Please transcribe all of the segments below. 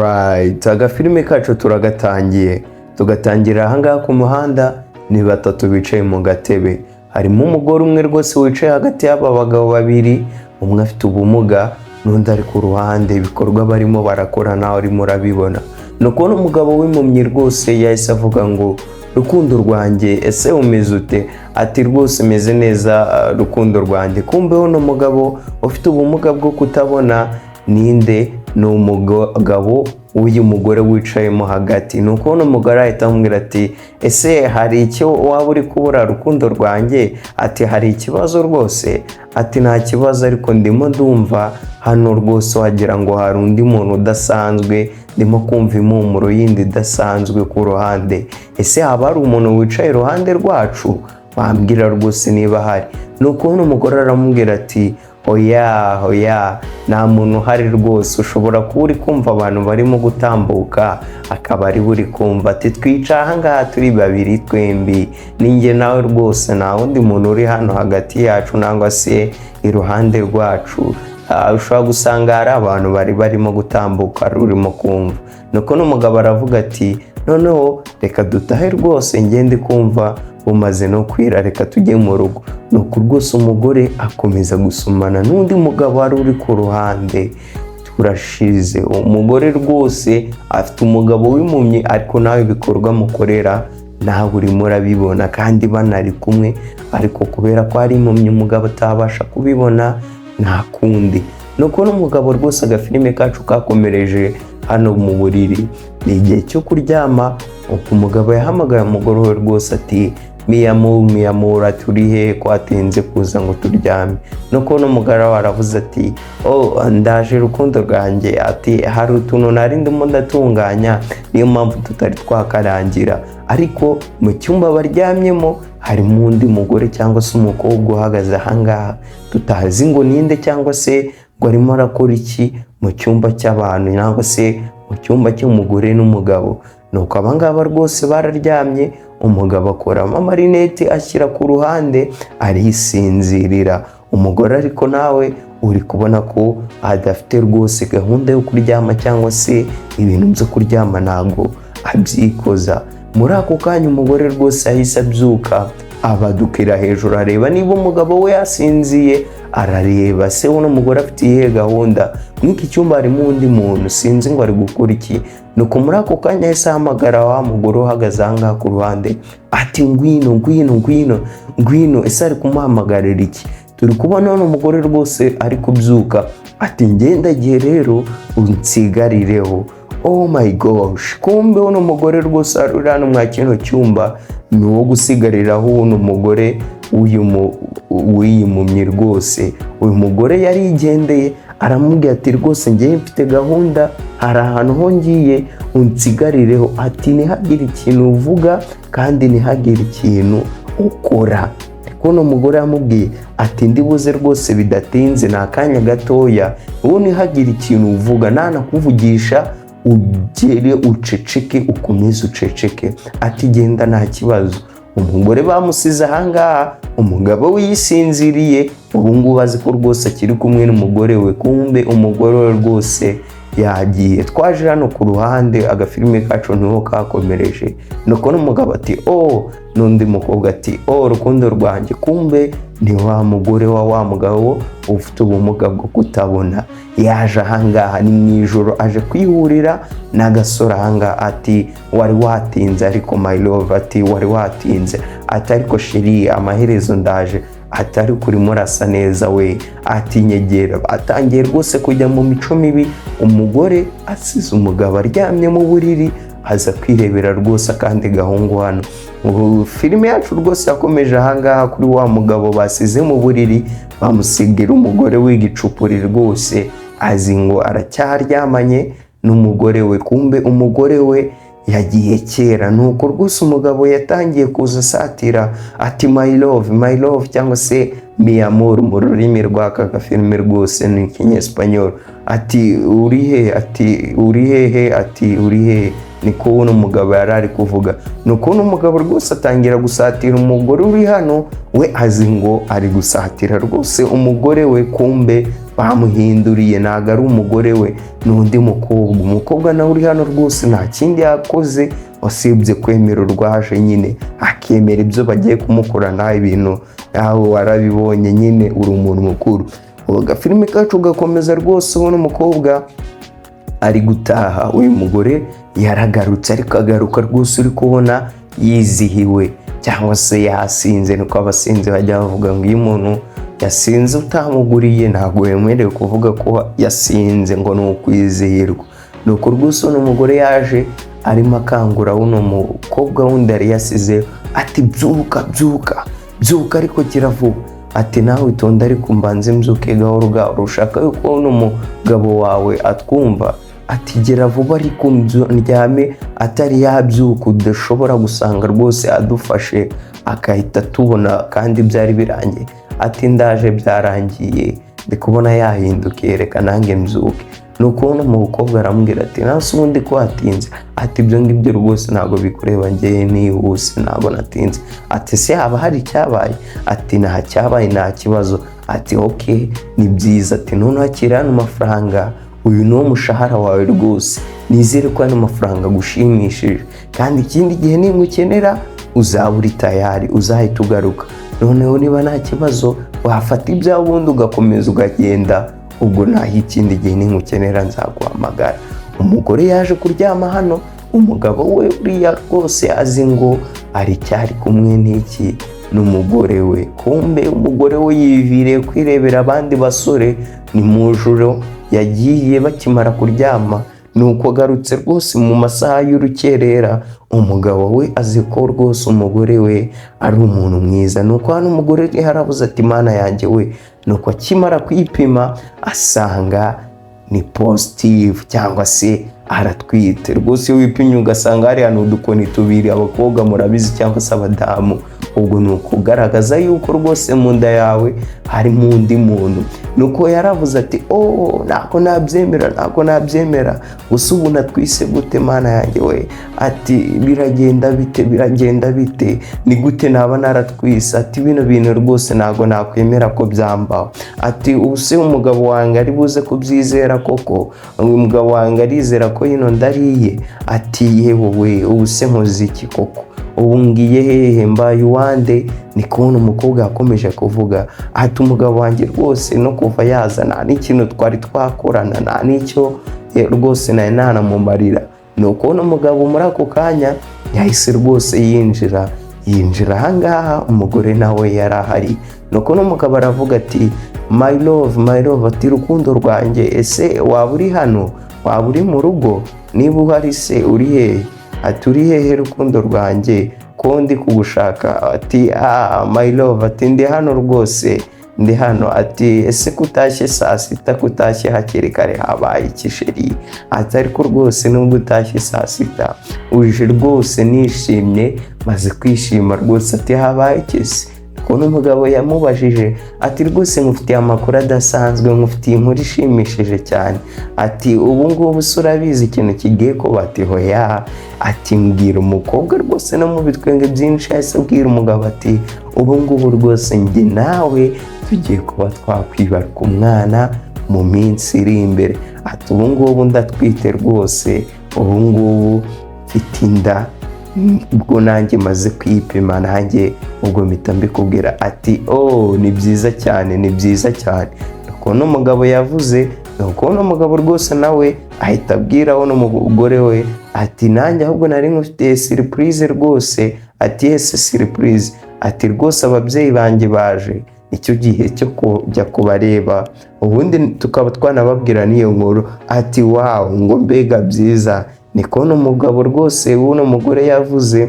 Alright, agafilime kacu turagatangiye. Tugatangira ahangaha ku muhanda, ni batatu bicaye mu gatebe. Harimo umugore umwe rwose wicaye hagati y'aba bagabo babiri, umwe afite ubumuga n'undi ari ku ruhande, ibikorwa barimo barakora nawe urimo urabibona. Nuko umugabo w'impumyi rwose yahise avuga ngo rukundo rwanjye ese umeze ute? Ati rwose meze neza rukundo rwanjye. Kumbe uno mugabo ufite ubumuga bwo kutabona ninde? Ni umugabo w'uyu mugore wicayemo hagati. Nuko uno mugore ahita amubwira ati ese hari icyo waba uri kubura rukundo rwanjye? Ati hari ikibazo rwose? Ati nta kibazo ariko ndimo ndumva hano rwose wagira ngo hari undi muntu udasanzwe, ndimo kumva impumuro yindi idasanzwe ku ruhande. Ese haba hari umuntu wicaye iruhande rwacu? Wambwira rwose niba hari. Nuko uno mugore aramubwira ati oya nta muntu uhari rwose, ushobora kuba uri kumva abantu barimo gutambuka akaba ari buri kumva. Ati twicaye ahangaha turi babiri twembi, ninjye nawe rwose, nta wundi muntu uri hano hagati yacu nangwa se iruhande rwacu. Ushobora gusanga hari abantu barimo gutambuka urimo kumva. Nuko n'umugabo aravuga ati noneho reka dutahe rwose, ngende kumva umaze no kwira, reka tujye mu rugo. Nuko rwose umugore akomeza gusumana n'undi mugabo wari uri ku ruhande. Turashize, umugore rwose afite umugabo w'impumyi, ariko nawe ibikorwa mukorera nawe urimo urabibona kandi banari kumwe, ariko kubera ko ari impumyi umugabo atabasha kubibona nta kundi. Nuko n'umugabo rwose agafilime kacu kakomereje hano mu buriri. Ni igihe cyo kuryama, uko umugabo yahamagaye umugore we rwose ati miyamura turi he ko atinze kuza ngo turyame. Nuko n'umugore aravuze ati ndaje rukundo rwanjye. Ati hari utuntu nari ndimo ndatunganya, niyo mpamvu tutari twakarangira, ariko mu cyumba baryamyemo harimo undi mugore cyangwa se umukobwa uhagaze ahangaha, tutazi ngo ninde cyangwa se ngo arimo arakora iki mu cyumba cy'abantu cyangwa se mu cyumba cy'umugore n'umugabo. Nuko abangaba rwose bararyamye, umugabo akoramo amarinete ashyira ku ruhande arisinzirira. Umugore ariko nawe uri kubona ko adafite rwose gahunda yo kuryama cyangwa se ibintu byo kuryama ntabwo abyikoza. Muri ako kanya umugore rwose yahise abyuka abadukira hejuru areba niba umugabo we yasinziye. Arareba se uno mugore afite iyihe gahunda, mw'iki cyumba harimo undi muntu sinzi ngo ari gukora iki. Nuko muri ako kanya yahise ahamagara wa mugore uhagaze ahangaha ku ruhande ati ngwino. Ese ari kumuhamagarira iki? Turi kubona uno mugore rwose ari kubyuka. Ati ngendagiye rero unsigarireho. Oh my gosh, kumbe uno mugore rwose ari hano mwa kino cyumba ni uwo gusigariraho uno mugore w'impumyi rwose. Uyu mugore yarigendeye aramubwira ati rwose ngiye mfite gahunda, hari ahantu ho ngiye unsigarireho. Ati ntihagire ikintu uvuga kandi ntihagire ikintu ukora. Ariko uno mugore yamubwiye ati ndibuze rwose bidatinze, ni akanya gatoya, wowe ntihagire ikintu uvuga, nanakuvugisha ugere uceceke, ukomeze uceceke. Ati genda nta kibazo. Umugore bamusize ahangaha, umugabo we yisinziriye. Ubu ngubu azi ko rwose akiri kumwe n'umugore we, kumbe umugore we rwose yagiye. Twaje hano ku ruhande, agafilime kacu niho kakomereje. Nuko n'umugabo ati n'undi mukobwa ati rukundo rwanjye. Kumbe ni wa mugore wa mugabo ufite ubumuga bwo kutabona. Yaje ahangaha ni mu ijoro, aje kwihurira n'agasore ahangaha. Ati wari watinze ariko my love, ati wari watinze. Ati ariko sheri amaherezo ndaje. Ati ariko urimo urasa neza we. Ati nyegera. Atangiye rwose kujya mu mico mibi. Umugore asize umugabo aryamye mu buriri, aza kwirebera rwose akandi gahungu hano. Filime yacu rwose yakomeje ahangaha kuri wa mugabo basize mu buriri, bamusigira umugore w'igicupuri rwose, azi ngo aracyaryamanye n'umugore we. Kumbe umugore we yagiye kera. Nuko rwose umugabo yatangiye kuza asatira ati my love cyangwa se mi amor mu rurimi rw'aka gafilime rwose ni ikinyesipanyol. Ati uri he? Ati uri hehe? Ati uri he? Niko uno mugabo yari ari kuvuga. Nuko uno mugabo rwose atangira gusatira umugore uri hano, we azi ngo ari gusatira rwose umugore we, kumbe bamuhinduriye, ntabwo ari umugore we, n'undi umukobwa nawe uri hano rwose nta kindi yakoze wasibye kwemera urwaje nyine akemera ibyo bagiye kumukora, nawe ibintu nawe warabibonye nyine uri umuntu mukuru. Agafilime kacu gakomeza rwose, ubona umukobwa ari gutaha, uyu mugore yaragarutse ariko agaruka rwose uri kubona yizihiwe cyangwa se yasinze, nuko abasinzi bajya bavuga ngo iyo umuntu yasinze utamuguriye ntabwo wemerewe kuvuga ko yasinze, ngo ni ukwizihirwa. Nuko rwose uno mugore yaje arimo akangura uno mukobwa wundi yari yasize ati byuka byuka byuka ariko kiravuba, ati nawe itonde ariko mbanze mbyuke gahoro gahoro, ushaka yuko uno mugabo wawe atwumva, ati gera vuba ariko ndyame atari yabyuka, udashobora gusanga rwose adufashe akahita tubona kandi byari birangiye. Ati ndaje byarangiye, ndi kubona yahindukiye, reka nange mbyuke. Nuko uno mukobwa aramubwira ati nase ubundi ko watinze, ati ibyo ngibyo rwose ntabwo bikureba, njye nihuse ntabwo natinze. Ati se haba hari icyabaye? Ati nta cyabaye nta kibazo. Ati okay ni byiza, ati none wakira hano amafaranga, uyu ni umushahara wawe rwose, nizere ko hano amafaranga gushimishije, kandi ikindi gihe nimba ukenera uzaba uri tayari uzahita ugaruka, noneho niba nta kibazo wafata ibyawe ubundi ugakomeza ukagenda, ubwo naho ikindi gihe ninkukenera nzaguhamagara. Umugore yaje kuryama hano, umugabo we uriya rwose azi ngo aracyari kumwe n'iki n'umugore we, kumbe umugore we yiviriye kwirebera abandi basore, ni mu joro yagiye bakimara kuryama. Nuko agarutse rwose mu masaha y'urukerera, umugabo we azi ko rwose umugore we ari umuntu mwiza. Nuko hano umugore yaravuze ati mana yanjye we, nuko akimara kwipima asanga ni positive cyangwa se aratwite rwose. Iyo wipimye ugasanga hari hano udukoni tubiri, abakobwa murabizi cyangwa se abadamu, ubwo ni ukugaragaza yuko rwose mu nda yawe harimo undi muntu. Nuko yaravuze ati ntabwo nabyemera, ntabwo nabyemera, gusa ubu natwise gute mana yanjye we? Ati biragenda bite, ni gute naba naratwise? Ati bino bintu rwose ntabwo nakwemera ko byambaho. Ati ubuse umugabo wanjye ari buze kubyizera koko? Umugabo wanjye arizera ko hino ndariye? Ati yewe ubuse nkoze iki koko? ubu ngiye hehe mbaye uwande? Ni kubona umukobwa yakomeje kuvuga ati umugabo wanjye rwose no kuva yazana n'ikintu twari twakorana nta n'icyo rwose nari nanamumarira. Ni ukubona umugabo muri ako kanya yahise rwose yinjira ahangaha, umugore nawe yari ahari. Ni ukubona umugabo aravuga ati my love, ati rukundo rwanjye, ese waba uri hano? Waba uri mu rugo? Niba uhari se uri hehe? Ati uri hehe rukundo rwanjye ko ndi kugushaka? Ati my love, ati ndi hano rwose, ndi hano. Ati ese kutashye saa sita, kutashye hakiri kare, habaye ikisheri? Ati ariko rwose nubwo utashye saa sita uje rwose nishimye, maze kwishima rwose. Ati habaye ikisi? Kuno umugabo yamubajije ati rwose nkufitiye amakuru adasanzwe, nkufitiye inkuru ishimishije cyane. Ati ubu ngubu se urabizi ikintu kigiye kuba? Ati hoya. Ati mbwira. Umukobwa rwose no mu bitwenge byinshi yahise abwira umugabo ati ubu ngubu rwose njye nawe tugiye kuba twakwibaruka umwana mu minsi iri imbere. Ati ubu ngubu ndatwite rwose, ubu ngubu mfite inda, ubwo nanjye maze kwipima nanjye ubwo mpita mbikubwira. Ati ni byiza cyane, ni byiza cyane. Nuko n'umugabo yavuze, nuko n'umugabo rwose nawe ahita abwira n'umugore we ati nanjye ahubwo nari nkufitiye surprise rwose. Ati ese surprise? Ati rwose ababyeyi banjye baje, icyo gihe cyo kujya kubareba ubundi tukaba twanababwira n'iyo nkuru. Ati wow, ngo mbega byiza. Niko n'umugabo rwose w'uno mugore yavuze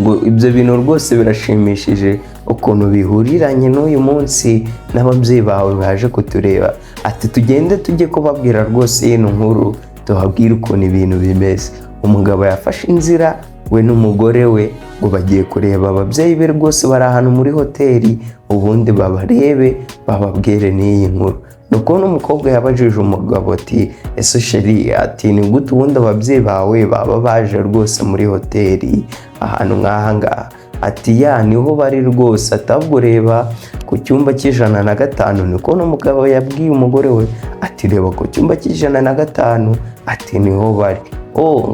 ngo ibyo bintu rwose birashimishije ukuntu bihuriranye n'uyu munsi n'ababyeyi bawe baje kutureba. Ati tugende tujye kubabwira rwose ino nkuru, tubabwire ukuntu ibintu bimeze. Umugabo yafashe inzira we n'umugore we ngo bagiye kureba ababyeyi be rwose bari ahantu muri hoteli, ubundi babarebe bababwire n'iyi nkuru. Nuko n'umukobwa yabajije umugabo ati ese sheri, ati ni gute ubundi ababyeyi bawe baba baje rwose muri hoteli ahantu nk'aha ngaha? ati ya niho bari rwose, atabwo reba ku cyumba cy'105. niko n'umugabo yabwiye umugore we ati reba ku cyumba cy'105 ati niho bari.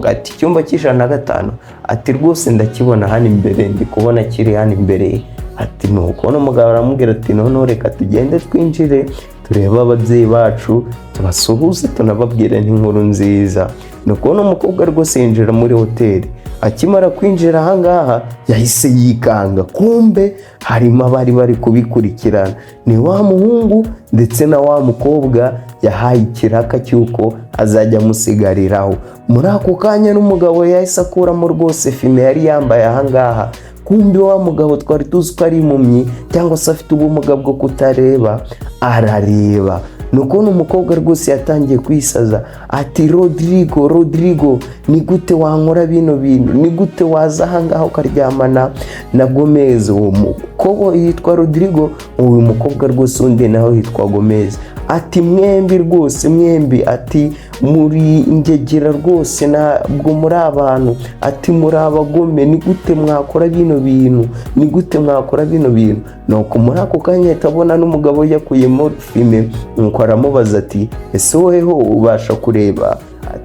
Ati icyumba cy'105 ati rwose ndakibona hano imbere, ndi kubona kiri hano imbere. Ati nuko n'umugabo aramubwira ati none reka tugende twinjire turebe ababyeyi bacu tubasuhuze tunababwire n'inkuru nziza. nuko n'umukobwa rwose yinjira muri hoteli. Akimara kwinjira ahangaha yahise yikanga, kumbe harimo abari bari kubikurikirana. Ni wa muhungu ndetse na wa mukobwa yahaye ikiraka cy'uko azajya amusigariraho. Muri ako kanya n'umugabo yahise akuramo rwose fime yari yambaye ahangaha. Kumbe wa mugabo twari tuzi ko ari impumyi cyangwa se afite ubumuga bwo kutareba, arareba. nuko n'umukobwa rwose yatangiye kwisaza ati Rodrigo ni gute wankora bino bintu, ni gute waza ahangaha ukaryamana na Gomez? uwo mukobwa yitwa Rodrigo, uyu mukobwa rwose undi nawe yitwa Gomez. Ati mwembi rwose mwembi, ati muri ingegera rwose ntabwo muri abantu, ati muri abagome, ni gute mwakora bino bintu, ni gute mwakora bino bintu? nuko muri ako kanya tabona n'umugabo yakuyemo filime, nuko aramubaza ati ese woweho ubasha kureba?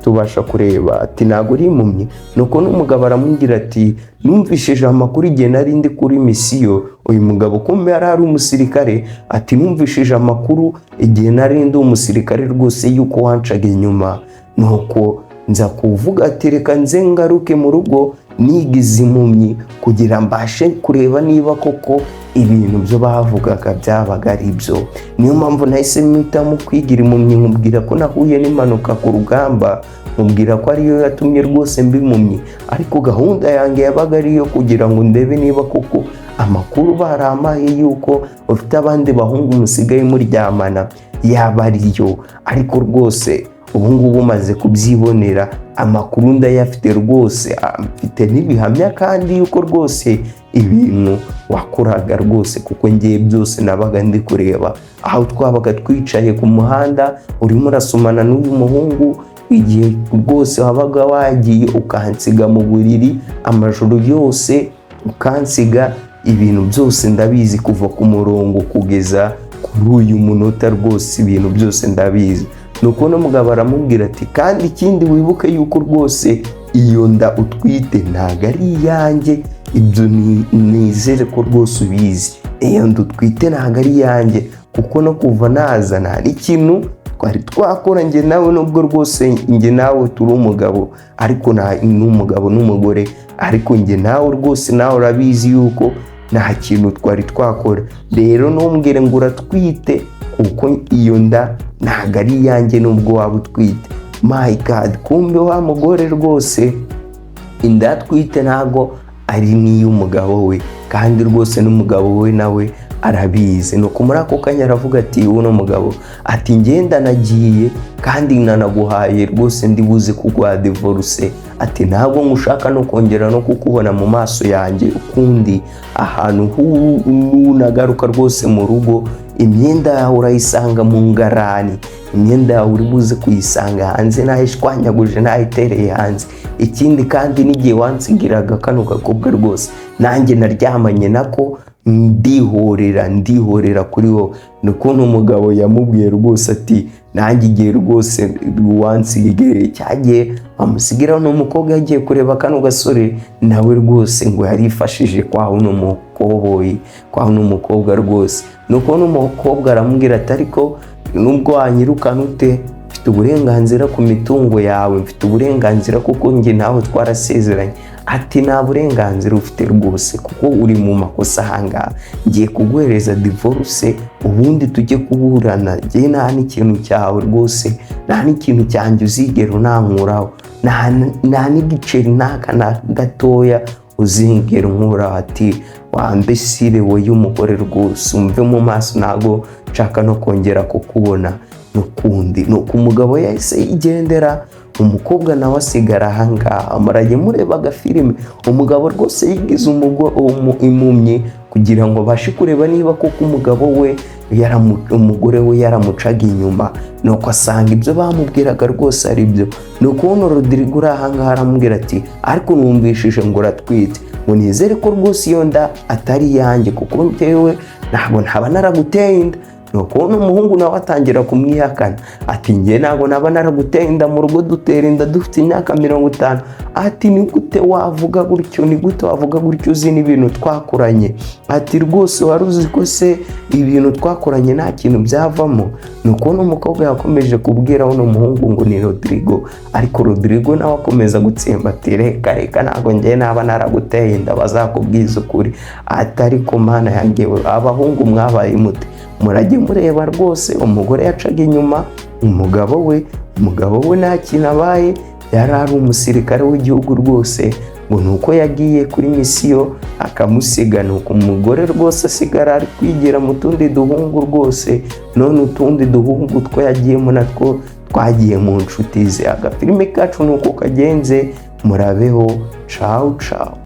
Tubasha kureba. Ati ntabwo uri impumyi. nuko n'umugabo aramubwira ati numvishije amakuru igihe nari ndi kuri misiyo. uyu mugabo kumbe yari ari umusirikare. Ati numvishije amakuru igihe nari ndi umusirikare rwose yuko wancaga inyuma, nuko nza kuvuga ati reka nze ngaruke mu rugo nigize impumyi kugira mbashe kureba niba koko ibintu byo bavugaga byabaga ari byo. niyo mpamvu nahise mpitamo kwigira impumyi, nkubwira ko nahuye n'impanuka ku rugamba, nkubwira ko ariyo yatumye rwose mba impumyi, ariko gahunda yanjye yabaga ari iyo kugira ngo ndebe niba koko amakuru baramaye yuko ufite abandi bahungu musigaye muryamana yaba ariyo. ariko rwose ubu ngubu maze kubyibonera, amakuru ndayafite rwose, mfite n'ibihamya kandi yuko rwose ibintu wakoraga rwose, kuko ngiye byose nabaga ndi kureba aho twabaga twicaye ku muhanda urimo urasomana n'uyu muhungu. igihe rwose wabaga wagiye ukansiga mu buriri amajoro yose, ukansiga ibintu byose ndabizi, kuva ku murongo kugeza kuri uyu munota rwose ibintu byose ndabizi. nuko n'umugabo aramubwira ati kandi ikindi wibuke yuko rwose iyo nda utwite ntago ari iyanjye, ibyo nizere ko rwose ubizi. iyo nda utwite ntago ari iyanjye, kuko no kuva nazana hari ikintu twari twakora njye nawe, nubwo rwose njye nawe turi umugabo ariko n'umugabo n'umugore, ariko njye nawe rwose nawe urabizi yuko nta kintu twari twakora. rero ntumbwire ngo uratwite, kuko iyo nda ntago ari iyanjye nubwo waba utwite. my God, kumbe wa mugore rwose inda atwite ntago ari n'iy'umugabo we, kandi rwose n'umugabo we nawe arabizi. nuko muri ako kanya aravuga ati uno mugabo ati ngenda nagiye kandi nanaguhaye rwose ndibuze kugwa divorce. ati ntabwo ngushaka no kongera no kukubona mu maso yanjye ukundi ahantu nagaruka rwose mu rugo. imyenda yawe urayisanga mu ngarani, imyenda yawe uri buze kuyisanga hanze, nayishwanyaguje nayitereye hanze. ikindi kandi n'igihe wansigiraga kano gakobwa rwose nanjye naryamanye nako, ndihorera kuri wowe. nuko n'umugabo yamubwiye rwose ati nanjye igihe rwose wansigiye cyagiye amusigira n'umukobwa yagiye kureba kano gasore, nawe rwose ngo yarifashije kwa uno mukoboyi, kwa uno mukobwa rwose. nuko n'umukobwa aramubwira ati ariko nubwo wanyirukana ute, mfite uburenganzira ku mitungo yawe, mfite uburenganzira kuko njye nawe twarasezeranye. ati nta burenganzira ufite rwose, kuko uri mu makosa ahangaha, ngiye kuguhereza divorce ubundi tujye kuburana. njye nta n'ikintu cyawe rwose, nta n'ikintu cyanjye uzigera unankuraho, nta n'igiceri n'aka na gatoya uzingera unkuraho. ati wambesire we y'umugore rwose, umve mu maso, ntago nshaka no kongera kukubona n'ukundi. nuko umugabo yahise yigendera, umukobwa nawe asigara ahangaha. murajye mureba agafilime, umugabo rwose yigize impumyi kugira ngo abashe kureba niba koko umugabo we umugore we yaramucaga inyuma. nuko asanga ibyo bamubwiraga rwose ari byo. nuko uno Rodrigo uri ahangaha aramubwira ati ariko numvishije ngo uratwite. ngo nizere ko rwose iyo nda atari iyanjye kuko njyewe ntabwo ntaba naraguteye inda. nuko n'umuhungu nawe atangira kumwihakana ati njye ntabwo naba naraguteye inda, mu rugo dutera inda dufite imyaka 50. ati ni gute wavuga gutyo, ni gute wavuga gutyo uzi n'ibintu twakoranye? ati rwose wari uzi ko se ibintu twakoranye nta kintu byavamo? nuko n'umukobwa yakomeje kubwira uno muhungu ngo ni Rodrigo, ariko Rodrigo nawe akomeza gutsemba ati reka ntabwo njye naba naraguteye inda, bazakubwiza ukuri. ati ariko mana yanjye abahungu mwabaye mute? murajye mureba rwose umugore yacaga inyuma umugabo we nta kintu abaye, yari ari umusirikare w'igihugu rwose, ngo nuko yagiye kuri misiyo akamusiga. nuko umugore rwose asigara ari kwigira mu tundi duhungu rwose, none utundi duhungu two yagiyemo natwo twagiye mu nshuti ze. agafilime kacu nuko kagenze, murabeho, ciao ciao.